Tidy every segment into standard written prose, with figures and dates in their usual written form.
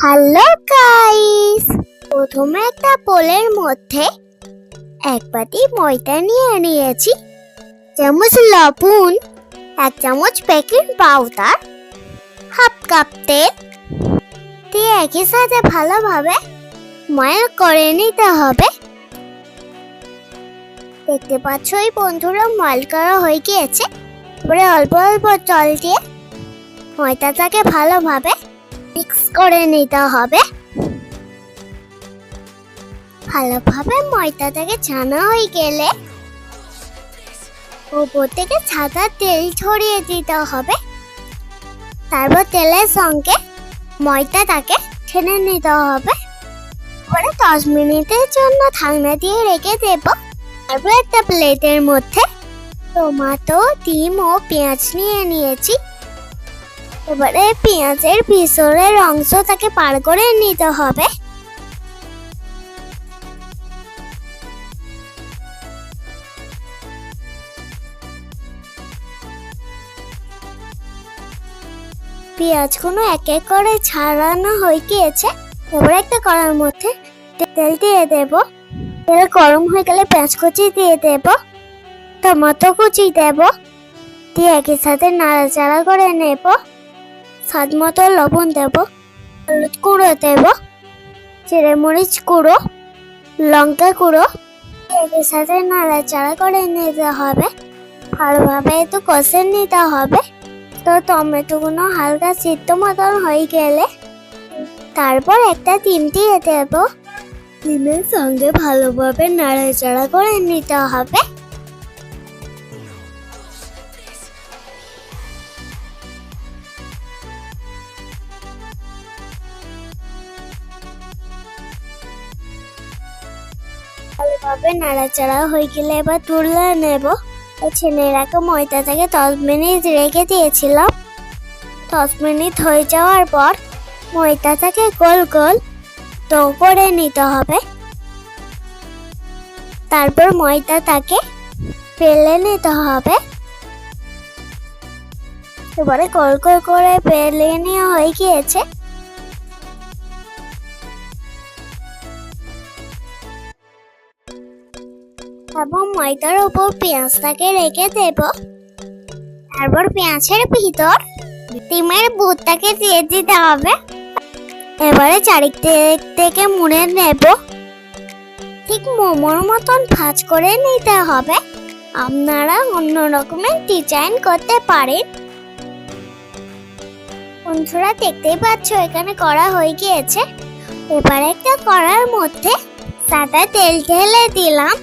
Hello guys, প্রথমে একটা বোলের মধ্যে এক বাটি ময়দা নিয়ে নিয়েছি, চামচ লবণ, এক চামচ বেকিং পাউডার, হাফ কাপ তেল দিয়ে একই সাথে ভালোভাবে ময়ান করে নিতে হবে। দেখতে পাচ্ছ এই বন্ধুরা, ময়ান করা হয়ে গিয়েছে। এবারে অল্প অল্প জল দিয়ে ময়দাটাকে ভালোভাবে মিক্স করে নিতে হবে। ভালোভাবে ময়দাটাকে ছানা হয়ে গেলে উপর থেকে সাদা তেল ছড়িয়ে দিতে হবে। তারপর তেলের সঙ্গে ময়দাটাকে ছেড়ে নিতে হবে। পরে 10 মিনিটের জন্য ঢাকনা দিয়ে রেখে দেব। তারপর একটা প্লেটের মধ্যে টমেটো, ডিম ও পেঁয়াজ নিয়ে নিয়েছি। এবারে পেঁয়াজের ভিতরের অংশটাকে পার করে নিতে হবে। পেঁয়াজগুলো এক এক করে ছাড়ানো হয়ে গিয়েছে। এবারে একটা কড়ার মধ্যে তেল দিয়ে দেব। তেল গরম হয়ে গেলে পেঁয়াজ কুচি দিয়ে দেব, টমেটো কুচি দেব, দিয়ে একই সাথে নাড়াচাড়া করে নেব। স্বাদ মতো লবণ দেব, হলুদ গুঁড়ো দেব, জিরে মরিচ গুঁড়ো, লঙ্কা গুঁড়ো, এর সাথে নাড়াচাড়া করে নিতে হবে। ভালোভাবে একটু কষে নিতে হবে। তো টমেটোগুলো হালকা সিদ্ধ মতন হয়ে গেলে তারপর একটা ডিম দিয়ে দেব। ডিমের সঙ্গে ভালোভাবে নাড়াচাড়া করে নিতে হবে। ভালোভাবে নাড়াচাড়া হয়ে গেলে এবার তুলে নেব। ছেনে রাখা ময়দাটাকে 10 মিনিট রেখে দিয়েছিলাম। 10 মিনিট হয়ে যাওয়ার পর ময়দাটাকে গোল গোল ডো করে নিতে হবে। তারপর ময়দাটাকে বেলে নিতে হবে। এবারে গোল গোল করে বেলে নেওয়া হয়ে গিয়েছে। এবং ময়দার উপর পেঁয়াজটাকে রেখে দেব। তারপর পেঁয়াজের ভিতর ডিমের বুটটাকে দিয়ে দিতে হবে। এবারে চারিদিক থেকে মুড়ে নেব। ঠিক মোমোর মতন ভাঁজ করে নিতে হবে। আপনারা অন্য রকমের ডিজাইন করতে পারেন। বন্ধুরা দেখতেই পাচ্ছ এখানে করা হয়ে গিয়েছে। এবার একটা কড়ার মধ্যে সাদা তেল ঢেলে দিলাম।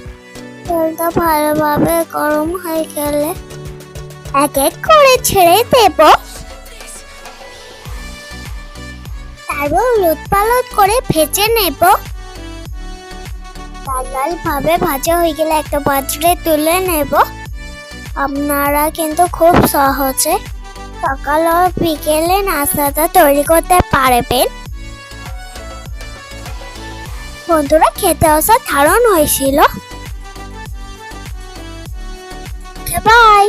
তেলটা ভালোভাবে গরম হয়ে গেলে এক এক করে ছেড়ে দেব। তারপর উলট পালট করে ভেজে নেব। লাল ভাবে ভাজা হয়ে গেলে একটা পাত্রে তুলে নেব। আপনারা কিন্তু খুব সহজে সকাল ও বিকেলে নাস্তাটা তৈরি করতে পারবেন। বন্ধুরা খেতে অসাধারণ হয়েছিল। বাই।